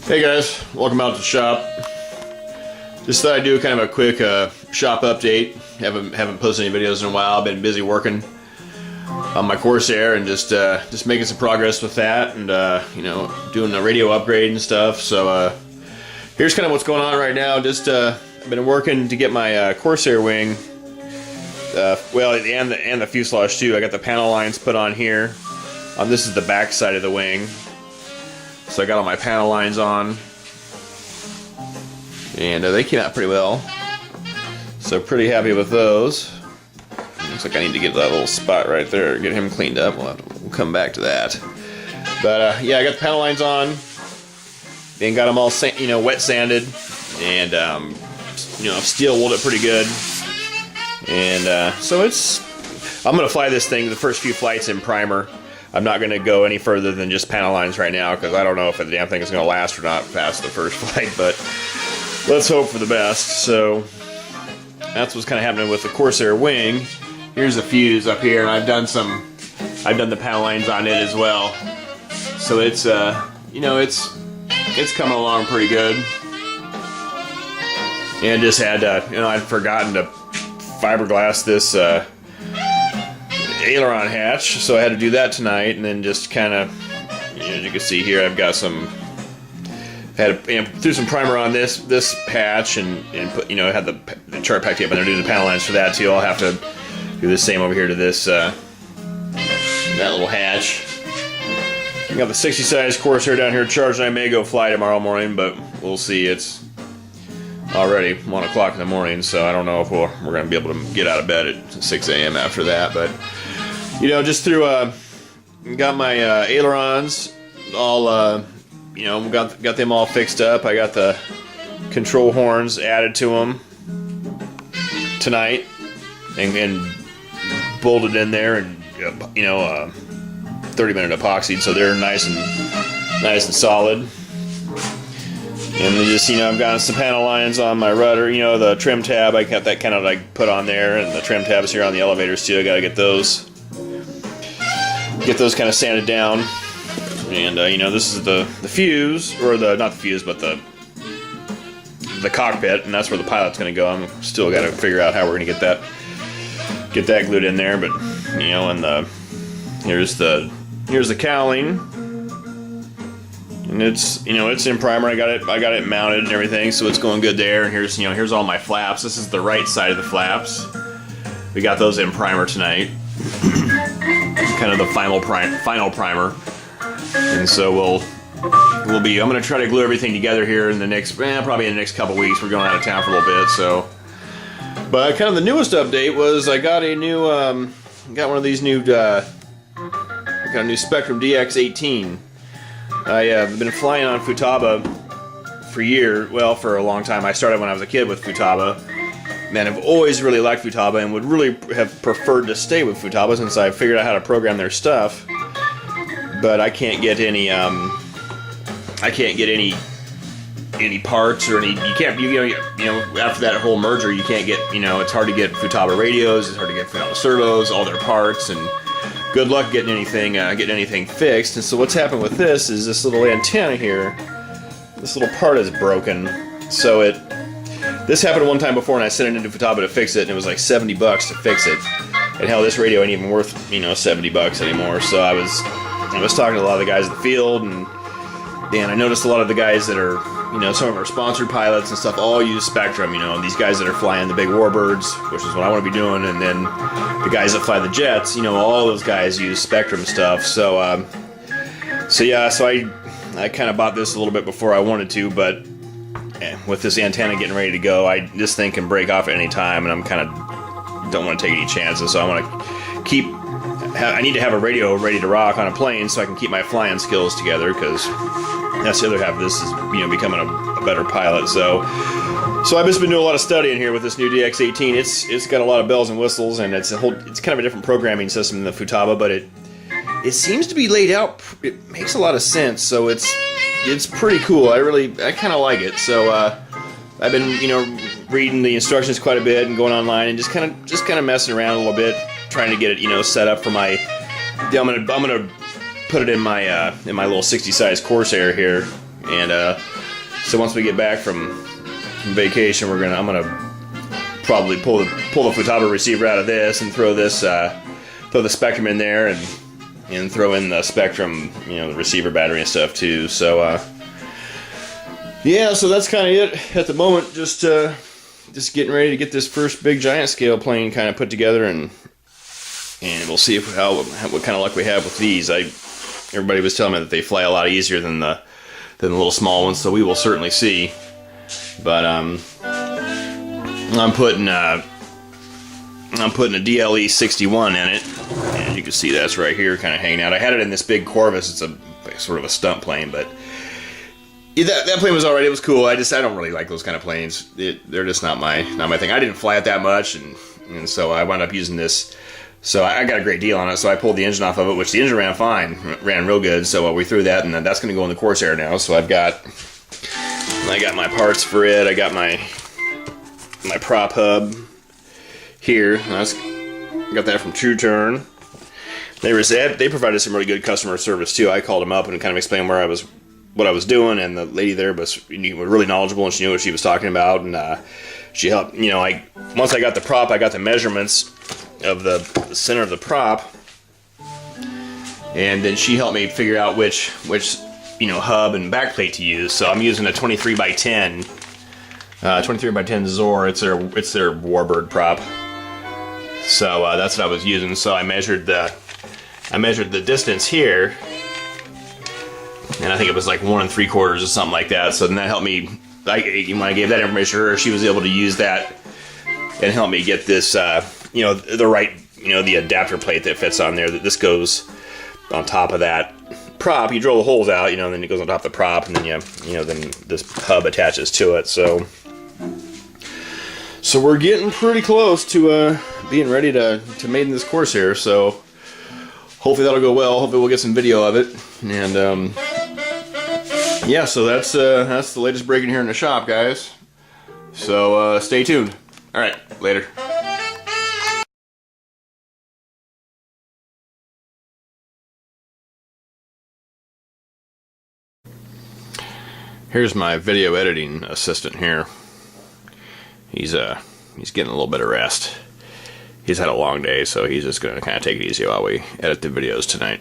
Hey guys, welcome out to the shop. Just thought I'd do kind of a quick shop update. Haven't posted any videos in a while. I've been busy working on my Corsair and just making some progress with that, and you know, doing a radio upgrade and stuff. So here's kind of what's going on right now. Just I've been working to get my Corsair wing, well, and the fuselage too. I got the panel lines put on here. This is the back side of the wing. So I got all my panel lines on, and they came out pretty well. So pretty happy with those. Looks like I need to get that little spot right there, get him cleaned up. We'll come back to that. But yeah, I got the panel lines on, and got them all wet sanded, and I've steel wooled it pretty good. And so I'm gonna fly this thing the first few flights in primer. I'm not going to go any further than just panel lines right now, because I don't know if the damn thing is going to last or not past the first flight, but let's hope for the best. So that's what's kind of happening with the Corsair wing. Here's a fuse up here, and I've done the panel lines on it as well. So it's it's coming along pretty good. And just had I'd forgotten to fiberglass this aileron hatch, so I had to do that tonight, and then just kind of, as you can see here, I've got threw some primer on this hatch, and put, had the chart packed up, and they're doing the panel lines for that too. I'll have to do the same over here to this that little hatch. I got the 60 size Corsair down here charged, and I may go fly tomorrow morning, but we'll see. It's already 1 o'clock in the morning, so I don't know if we're going to be able to get out of bed at 6 a.m. after that, but just through got my ailerons all got them all fixed up. I got the control horns added to them tonight, and bolted in there, and 30-minute epoxied, so they're nice and solid. And then just, I've got some panel lines on my rudder, the trim tab, I got that kind of like put on there, and the trim tabs here on the elevators too. I gotta get those kind of sanded down. And this is the fuse, or not the fuse, but the cockpit, and that's where the pilot's gonna go. I'm still gotta figure out how we're gonna get that glued in there, but and here's the cowling. And it's in primer. I got it mounted and everything, so it's going good there. And here's all my flaps. This is the right side of the flaps. We got those in primer tonight. Kind of the final primer. And so I'm gonna try to glue everything together here in the next probably in the next couple weeks. We're going out of town for a little bit, so. But kind of the newest update was I got a new got one of these new got a new Spectrum DX18. I've been flying on Futaba for a long time. I started when I was a kid with Futaba, and I've always really liked Futaba, and would really have preferred to stay with Futaba since I figured out how to program their stuff. But I can't get any parts or any. You can't. After that whole merger, you can't get. It's hard to get Futaba radios. It's hard to get Futaba servos, all their parts, and good luck getting anything fixed. And so what's happened with this is this little antenna here, this little part is broken. So this happened one time before, and I sent it into Futaba to fix it, and it was like $70 to fix it. And hell, this radio ain't even worth $70 anymore. So I was talking to a lot of the guys in the field, and I noticed a lot of the guys that are some of our sponsored pilots and stuff all use Spectrum. These guys that are flying the big Warbirds, which is what I want to be doing, and then the guys that fly the jets, all those guys use Spectrum stuff. So I kind of bought this a little bit before I wanted to, but with this antenna getting ready to go, this thing can break off at any time, and I'm kind of don't want to take any chances. So I want to I need to have a radio ready to rock on a plane so I can keep my flying skills together, because that's the other half of this is becoming a better pilot. So I've just been doing a lot of studying here with this new DX18. It's got a lot of bells and whistles, and it's kind of a different programming system than the Futaba, but it seems to be laid out. It makes a lot of sense. So it's pretty cool. I kind of like it. So I've been reading the instructions quite a bit and going online and just kind of messing around a little bit, trying to get it set up for my. I'm gonna put it in my little 60 size Corsair here, and So once we get back from vacation, I'm gonna probably pull the Futaba receiver out of this and throw the Spectrum in there and throw in the Spectrum, the receiver battery and stuff too. So yeah, so that's kind of it at the moment. Just getting ready to get this first big giant scale plane kind of put together, and we'll see what kind of luck we have with these. Everybody was telling me that they fly a lot easier than the little small ones, so we will certainly see. But I'm putting a DLE 61 in it, and you can see that's right here, kind of hanging out. I had it in this big Corvus. It's a sort of a stunt plane, but that plane was alright. It was cool. I don't really like those kind of planes. They're just not my thing. I didn't fly it that much, and so I wound up using this. So I got a great deal on it. So I pulled the engine off of it, which the engine ran fine, ran real good. So we threw that, and that's going to go in the Corsair now. So I got my parts for it. I got my prop hub here. I got that from True Turn. They provided some really good customer service too. I called them up and kind of explained what I was doing, and the lady there was really knowledgeable, and she knew what she was talking about, and she helped. Once I got the prop, I got the measurements of the center of the prop, and then she helped me figure out which hub and backplate to use. So I'm using a 23x10 Zor. It's their Warbird prop. So that's what I was using. So I measured the distance here, and I think it was like 1 3/4 or something like that. So then that helped me. When I gave that information to her, she was able to use that and help me get this, the right, the adapter plate that fits on there. That this goes on top of that prop. You drill the holes out, and then it goes on top of the prop, and then then this hub attaches to it. So we're getting pretty close to being ready to maiden this Corsair. So hopefully that'll go well. Hopefully we'll get some video of it, and yeah. So that's the latest break-in here in the shop, guys. So stay tuned. All right, later. Here's my video editing assistant here. He's getting a little bit of rest. He's had a long day, so he's just gonna kind of take it easy while we edit the videos tonight.